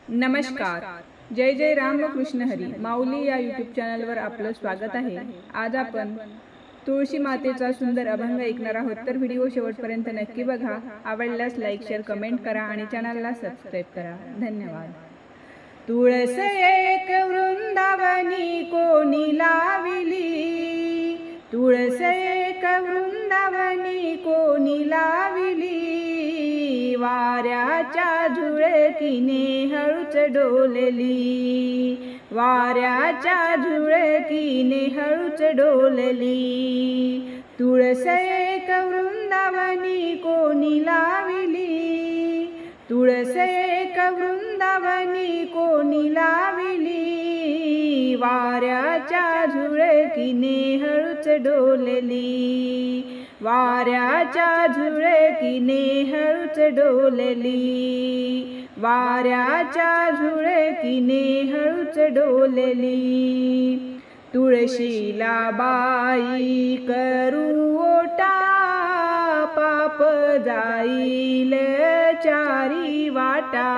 नमस्कार. जय जय राम व कृष्ण हरी माऊली या यूट्यूब चॅनलवर आपलं स्वागत आहे. आज आपण तुळशी मातेचा सुंदर अभंग ऐकणार आहोत, तर व्हिडिओ शेवटपर्यंत नक्की बघा. आवडल्यास लाईक शेअर कमेंट करा आणि चॅनलला सबस्क्राईब करा. धन्यवाद. तुळस एक वृंदावनी कोणी लाविली, तुळस एक वृंदावनी कोणी लाविली, वाऱ्याच्या झुळकीने हळूच डोलली, वाऱ्याच्या झुळकीने हळूच डोलली. तुळस एक वृंदावनी कोणी लाविली, तुळस एक वृंदावनी कोणी लाविली, वाऱ्याच्या झुळकीने हळूच डोलली, वाऱ्याच्या झुळकीने हळूच डोलली, वाऱ्याच्या झुळकीने हळूच डोलली. तुळशीला बाई करू ओटा, पाप जाईल चारी वाटा,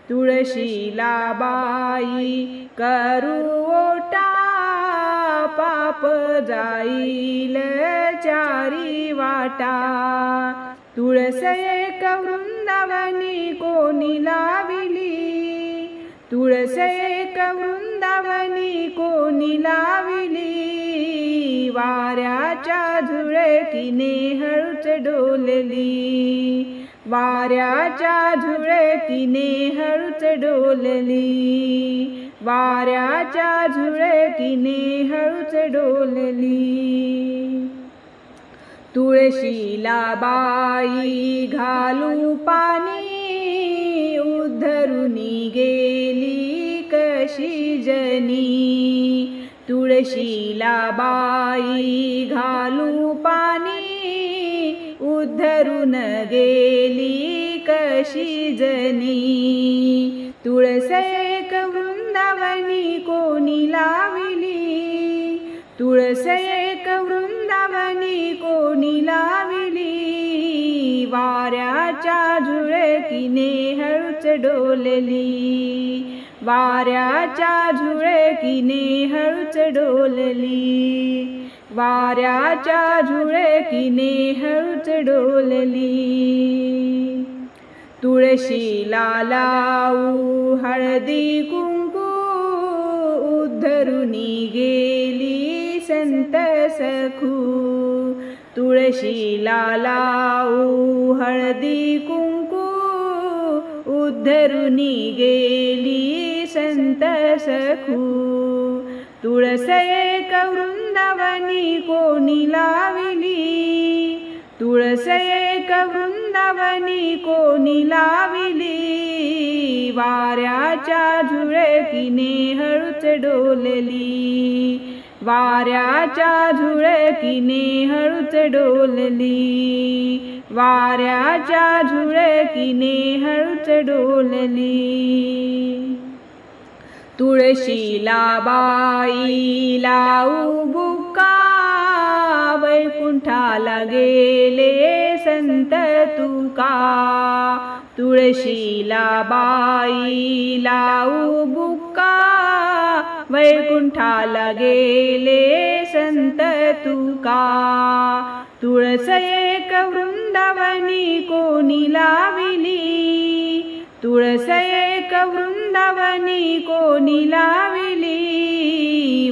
तुळशीला बाई करू ओटा, पाप जाईल चारी वाटा. तुळस एक वृंदावनी कोणी लाविली, तुळस एक वृंदावनी कोणी लाविली, वाऱ्याच्या झुळकीने हळूच डोलली, वाऱ्याच्या झुळकीने हळूच डोलली, वाऱ्याच्या झुळकीने हळूच डोलली. तुळशीला बाई घालू पाणी, उद्धरुनी गेली कशी जनी, तुळशीला बाई घालू पाणी, उद्धरून गेली कशी जनी. तुळस एक वृंदावनी कोणी लाविली, तुळस एक वृंदावनी कोणी लाविली, वाऱ्याच्या झुळकीने हळूच डोलली, वाऱ्याच्या झुळकीने हळूच डोलली, वाऱ्याच्या झुळकीने हळूच डोलली. तुळशीला लावू हळदी कुंकू, उद्धरुनी गेली संत सखू, तुळशीला लावू हळदी कुंकू, उद्धरुनी गेली संत सखू. तुळस एक वृंदावनी कोणी लाविली, तुळस एक वृंदावनी कोणी लाविली, वाऱ्याच्या झुळकीने हळूच डोलली, वाऱ्याच्या झुळकीने हळूच डोलली, वाऱ्याच्या झुळकीने हळूच डोलली. तुळशीला बाई लावू बुक्का, वैकुंठाला गेले संत तुका, तुळशीला बाई लावू बुक्का, वैकुंठाला गेले संत तुका. तुळस एक वृंदावनी कोणी लाविली, तुळस एक वृंदावनी कोणी लाविली,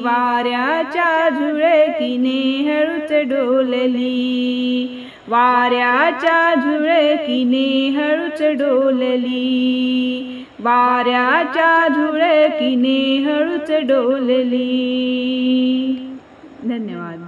वाऱ्याच्या झुळकीने हळूच डोलली, वाऱ्याच्या झुळकीने हळूच डोलली, वाऱ्याच्या झुळकीने हळूच डोलली. धन्यवाद.